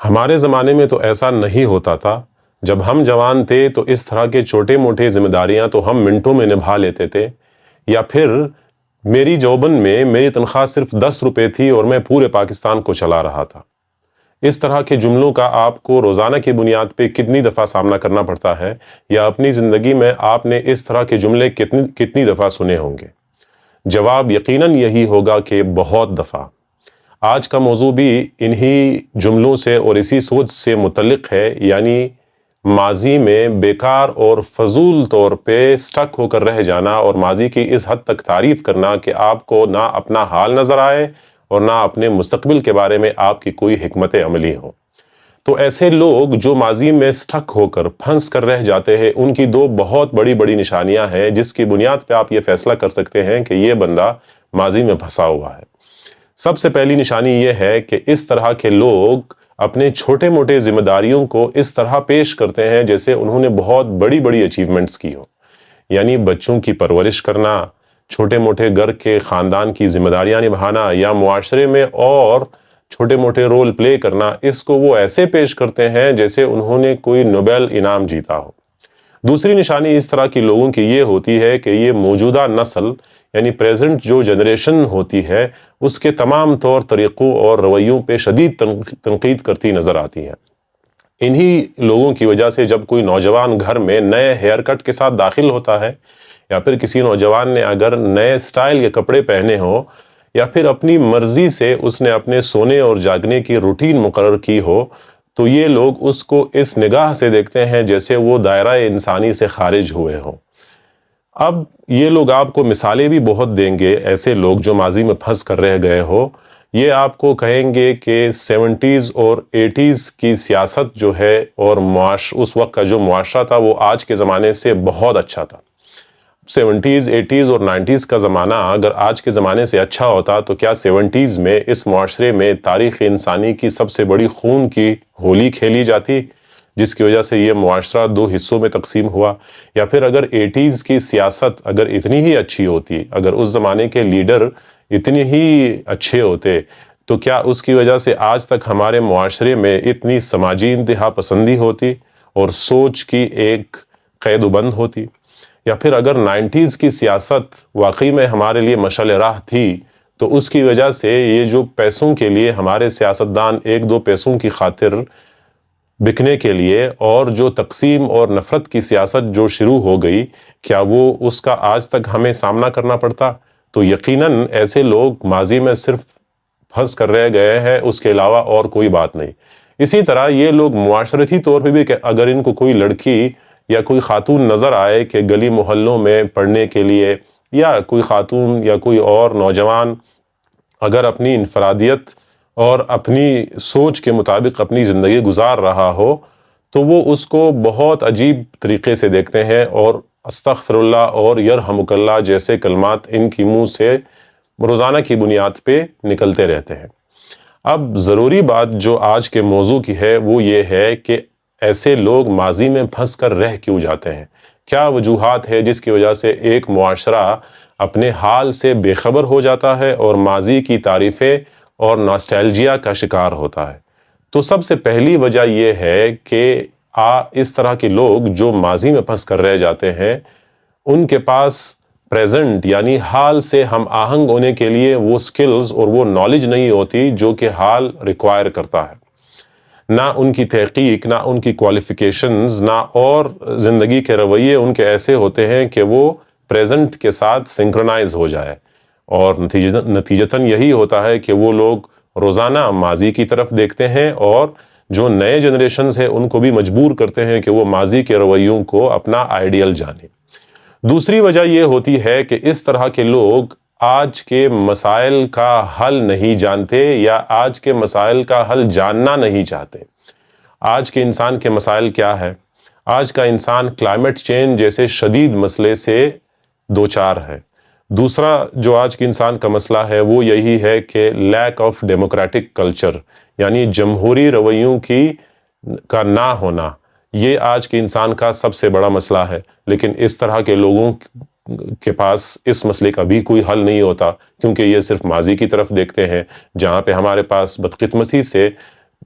ہمارے زمانے میں تو ایسا نہیں ہوتا تھا۔ جب ہم جوان تھے تو اس طرح کے چھوٹے موٹے ذمہ داریاں تو ہم منٹوں میں نبھا لیتے تھے، یا پھر میری جوبن میں میری تنخواہ صرف 10 روپے تھی اور میں پورے پاکستان کو چلا رہا تھا۔ اس طرح کے جملوں کا آپ کو روزانہ کی بنیاد پہ کتنی دفعہ سامنا کرنا پڑتا ہے، یا اپنی زندگی میں آپ نے اس طرح کے جملے کتنی دفعہ سنے ہوں گے؟ جواب یقیناً یہی ہوگا کہ بہت دفعہ۔ آج کا موضوع بھی انہی جملوں سے اور اسی سوچ سے متعلق ہے، یعنی ماضی میں بیکار اور فضول طور پہ سٹک ہو کر رہ جانا، اور ماضی کی اس حد تک تعریف کرنا کہ آپ کو نہ اپنا حال نظر آئے اور نہ اپنے مستقبل کے بارے میں آپ کی کوئی حکمت عملی ہو۔ تو ایسے لوگ جو ماضی میں سٹک ہو کر پھنس کر رہ جاتے ہیں، ان کی دو بہت بڑی بڑی نشانیاں ہیں جس کی بنیاد پہ آپ یہ فیصلہ کر سکتے ہیں کہ یہ بندہ ماضی میں پھنسا ہوا ہے۔ سب سے پہلی نشانی یہ ہے کہ اس طرح کے لوگ اپنے چھوٹے موٹے ذمہ داریوں کو اس طرح پیش کرتے ہیں جیسے انہوں نے بہت بڑی بڑی اچیومنٹس کی ہو، یعنی بچوں کی پرورش کرنا، چھوٹے موٹے گھر کے خاندان کی ذمہ داریاں نبھانا، یا معاشرے میں اور چھوٹے موٹے رول پلے کرنا، اس کو وہ ایسے پیش کرتے ہیں جیسے انہوں نے کوئی نوبل انعام جیتا ہو۔ دوسری نشانی اس طرح کی لوگوں کی یہ ہوتی ہے کہ یہ موجودہ نسل یعنی پریزنٹ جو جنریشن ہوتی ہے، اس کے تمام طور طریقوں اور رویوں پہ شدید تنقید کرتی نظر آتی ہے۔ انہی لوگوں کی وجہ سے جب کوئی نوجوان گھر میں نئے ہیئر کٹ کے ساتھ داخل ہوتا ہے، یا پھر کسی نوجوان نے اگر نئے سٹائل کے کپڑے پہنے ہو، یا پھر اپنی مرضی سے اس نے اپنے سونے اور جاگنے کی روٹین مقرر کی ہو، تو یہ لوگ اس کو اس نگاہ سے دیکھتے ہیں جیسے وہ دائرہ انسانی سے خارج ہوئے ہوں۔ اب یہ لوگ آپ کو مثالیں بھی بہت دیں گے، ایسے لوگ جو ماضی میں پھنس کر رہ گئے ہو۔ یہ آپ کو کہیں گے کہ 70s اور 80s کی سیاست جو ہے اور اس وقت کا جو معاشرہ تھا وہ آج کے زمانے سے بہت اچھا تھا۔ 70s 80s اور 90s کا زمانہ اگر آج کے زمانے سے اچھا ہوتا تو کیا 70s میں اس معاشرے میں تاریخ انسانی کی سب سے بڑی خون کی ہولی کھیلی جاتی، جس کی وجہ سے یہ معاشرہ دو حصوں میں تقسیم ہوا؟ یا پھر اگر 80s کی سیاست اگر اتنی ہی اچھی ہوتی، اگر اس زمانے کے لیڈر اتنے ہی اچھے ہوتے، تو کیا اس کی وجہ سے آج تک ہمارے معاشرے میں اتنی سماجی انتہا پسندی ہوتی اور سوچ کی ایک قید و بند ہوتی؟ یا پھر اگر 90s کی سیاست واقعی میں ہمارے لیے مشعل راہ تھی، تو اس کی وجہ سے یہ جو پیسوں کے لیے ہمارے سیاستدان ایک دو پیسوں کی خاطر بکنے کے لیے اور جو تقسیم اور نفرت کی سیاست جو شروع ہو گئی، کیا وہ اس کا آج تک ہمیں سامنا کرنا پڑتا؟ تو یقیناً ایسے لوگ ماضی میں صرف پھنس کر رہ گئے ہیں، اس کے علاوہ اور کوئی بات نہیں۔ اسی طرح یہ لوگ معاشرتی طور پہ بھی کہ اگر ان کو کوئی لڑکی یا کوئی خاتون نظر آئے کہ گلی محلوں میں پڑھنے کے لیے، یا کوئی خاتون یا کوئی اور نوجوان اگر اپنی انفرادیت اور اپنی سوچ کے مطابق اپنی زندگی گزار رہا ہو، تو وہ اس کو بہت عجیب طریقے سے دیکھتے ہیں، اور استغفر اللہ اور یرحمک اللہ جیسے کلمات ان کی منہ سے روزانہ کی بنیاد پہ نکلتے رہتے ہیں۔ اب ضروری بات جو آج کے موضوع کی ہے وہ یہ ہے کہ ایسے لوگ ماضی میں پھنس کر رہ کیوں جاتے ہیں؟ کیا وجوہات ہے جس کی وجہ سے ایک معاشرہ اپنے حال سے بے خبر ہو جاتا ہے اور ماضی کی تعریفیں اور ناسٹیلجیا کا شکار ہوتا ہے؟ تو سب سے پہلی وجہ یہ ہے کہ اس طرح کے لوگ جو ماضی میں پھنس کر رہ جاتے ہیں، ان کے پاس پریزنٹ یعنی حال سے ہم آہنگ ہونے کے لیے وہ سکلز اور وہ نالج نہیں ہوتی جو کہ حال ریکوائر کرتا ہے۔ نہ ان کی تحقیق، نہ ان کی کوالیفیکیشنز، نہ اور زندگی کے رویے ان کے ایسے ہوتے ہیں کہ وہ پریزنٹ کے ساتھ سنکرونائز ہو جائے، اور نتیجتاً یہی ہوتا ہے کہ وہ لوگ روزانہ ماضی کی طرف دیکھتے ہیں، اور جو نئے جنریشنز ہیں ان کو بھی مجبور کرتے ہیں کہ وہ ماضی کے رویوں کو اپنا آئیڈیل جانیں۔ دوسری وجہ یہ ہوتی ہے کہ اس طرح کے لوگ آج کے مسائل کا حل نہیں جانتے، یا آج کے مسائل کا حل جاننا نہیں چاہتے۔ آج کے انسان کے مسائل کیا ہے؟ آج کا انسان کلائمیٹ چینج جیسے شدید مسئلے سے دوچار ہے۔ دوسرا جو آج کے انسان کا مسئلہ ہے وہ یہی ہے کہ لیک آف ڈیموکریٹک کلچر، یعنی جمہوری رویوں کا نہ ہونا، یہ آج کے انسان کا سب سے بڑا مسئلہ ہے۔ لیکن اس طرح کے لوگوں کے پاس اس مسئلے کا بھی کوئی حل نہیں ہوتا، کیونکہ یہ صرف ماضی کی طرف دیکھتے ہیں، جہاں پہ ہمارے پاس بدقسمتی سے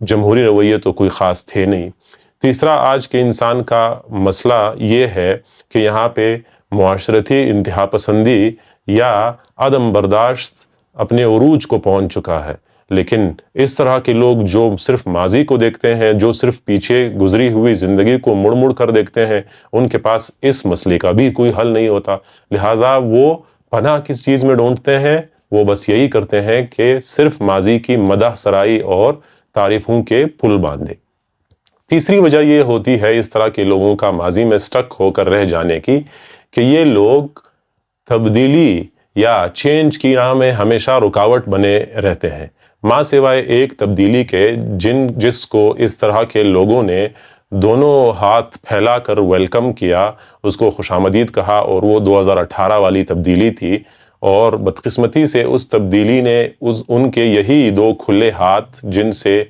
جمہوری رویے تو کوئی خاص تھے نہیں۔ تیسرا، آج کے انسان کا مسئلہ یہ ہے کہ یہاں پہ معاشرتی انتہا پسندی یا عدم برداشت اپنے عروج کو پہنچ چکا ہے، لیکن اس طرح کے لوگ جو صرف ماضی کو دیکھتے ہیں، جو صرف پیچھے گزری ہوئی زندگی کو مڑ مڑ کر دیکھتے ہیں، ان کے پاس اس مسئلے کا بھی کوئی حل نہیں ہوتا، لہٰذا وہ پناہ کس چیز میں ڈھونڈتے ہیں؟ وہ بس یہی کرتے ہیں کہ صرف ماضی کی مدح سرائی اور تعریفوں کے پل باندھے۔ تیسری وجہ یہ ہوتی ہے اس طرح کے لوگوں کا ماضی میں سٹک ہو کر رہ جانے کی کہ یہ لوگ تبدیلی یا چینج کی راہ میں ہمیشہ رکاوٹ بنے رہتے ہیں، ماں سوائے ایک تبدیلی کے جس کو اس طرح کے لوگوں نے دونوں ہاتھ پھیلا کر ویلکم کیا، اس کو خوش آمدید کہا، اور وہ 2018 والی تبدیلی تھی، اور بدقسمتی سے اس تبدیلی نے ان کے یہی دو کھلے ہاتھ جن سے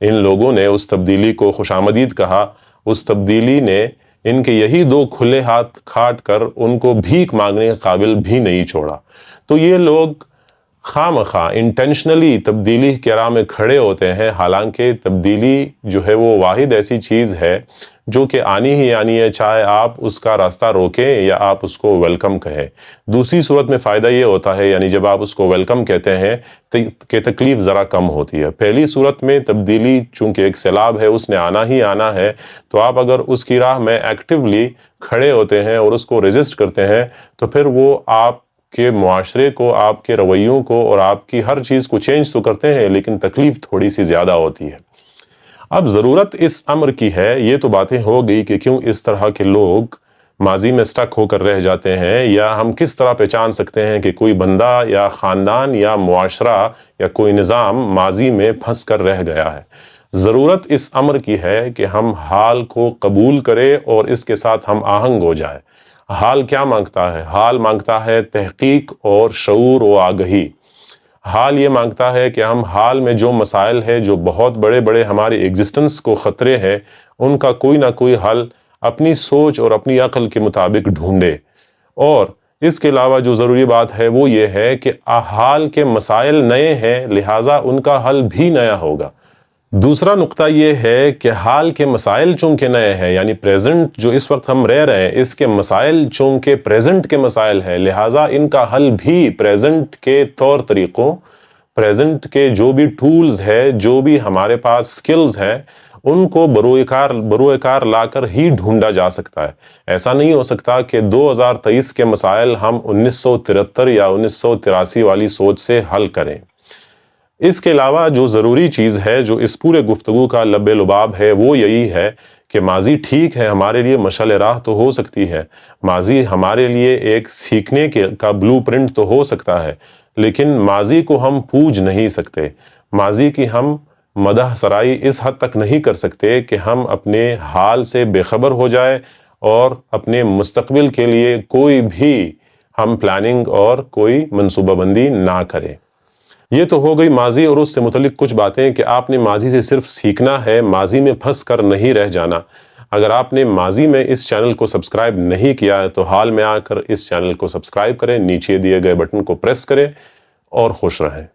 ان لوگوں نے اس تبدیلی کو خوش آمدید کہا، اس تبدیلی نے ان کے یہی دو کھلے ہاتھ کھاٹ کر ان کو بھیک مانگنے کے قابل بھی نہیں چھوڑا۔ تو یہ لوگ خواہ مخواہ انٹینشنلی تبدیلی کے راہ میں کھڑے ہوتے ہیں، حالانکہ تبدیلی جو ہے وہ واحد ایسی چیز ہے جو کہ آنی ہی آنی ہے، چاہے آپ اس کا راستہ روکیں یا آپ اس کو ویلکم کہیں۔ دوسری صورت میں فائدہ یہ ہوتا ہے، یعنی جب آپ اس کو ویلکم کہتے ہیں کہ تکلیف ذرا کم ہوتی ہے۔ پہلی صورت میں تبدیلی چونکہ ایک سیلاب ہے، اس نے آنا ہی آنا ہے، تو آپ اگر اس کی راہ میں ایکٹیولی کھڑے ہوتے ہیں اور اس کو ریزسٹ کرتے ہیں تو پھر وہ آپ کے معاشرے کو، آپ کے رویوں کو اور آپ کی ہر چیز کو چینج تو کرتے ہیں، لیکن تکلیف تھوڑی سی زیادہ ہوتی ہے۔ اب ضرورت اس امر کی ہے، یہ تو باتیں ہو گئی کہ کیوں اس طرح کے لوگ ماضی میں سٹک ہو کر رہ جاتے ہیں، یا ہم کس طرح پہچان سکتے ہیں کہ کوئی بندہ یا خاندان یا معاشرہ یا کوئی نظام ماضی میں پھنس کر رہ گیا ہے۔ ضرورت اس امر کی ہے کہ ہم حال کو قبول کریں اور اس کے ساتھ ہم آہنگ ہو جائیں۔ حال کیا مانگتا ہے؟ حال مانگتا ہے تحقیق اور شعور و آگہی۔ حال یہ مانگتا ہے کہ ہم حال میں جو مسائل ہیں، جو بہت بڑے بڑے ہماری ایگزسٹنس کو خطرے ہیں، ان کا کوئی نہ کوئی حل اپنی سوچ اور اپنی عقل کے مطابق ڈھونڈے۔ اور اس کے علاوہ جو ضروری بات ہے وہ یہ ہے کہ حال کے مسائل نئے ہیں، لہٰذا ان کا حل بھی نیا ہوگا۔ دوسرا نقطہ یہ ہے کہ حال کے مسائل چونکہ نئے ہیں، یعنی پریزنٹ جو اس وقت ہم رہ رہے ہیں، اس کے مسائل چونکہ پریزنٹ کے مسائل ہیں، لہٰذا ان کا حل بھی پریزنٹ کے طور طریقوں، پریزنٹ کے جو بھی ٹولز ہیں، جو بھی ہمارے پاس سکلز ہیں، ان کو بروئے کار لا کر ہی ڈھونڈا جا سکتا ہے۔ ایسا نہیں ہو سکتا کہ 2023 کے مسائل ہم 1973 یا 1983 والی سوچ سے حل کریں۔ اس کے علاوہ جو ضروری چیز ہے، جو اس پورے گفتگو کا لب لباب ہے، وہ یہی ہے کہ ماضی ٹھیک ہے، ہمارے لیے مشعل راہ تو ہو سکتی ہے، ماضی ہمارے لیے ایک سیکھنے کا بلو پرنٹ تو ہو سکتا ہے، لیکن ماضی کو ہم پوج نہیں سکتے، ماضی کی ہم مدح سرائی اس حد تک نہیں کر سکتے کہ ہم اپنے حال سے بے خبر ہو جائے اور اپنے مستقبل کے لیے کوئی بھی ہم پلاننگ اور کوئی منصوبہ بندی نہ کریں۔ یہ تو ہو گئی ماضی اور اس سے متعلق کچھ باتیں کہ آپ نے ماضی سے صرف سیکھنا ہے، ماضی میں پھنس کر نہیں رہ جانا۔ اگر آپ نے ماضی میں اس چینل کو سبسکرائب نہیں کیا ہے تو حال میں آ کر اس چینل کو سبسکرائب کریں، نیچے دیے گئے بٹن کو پریس کریں اور خوش رہیں۔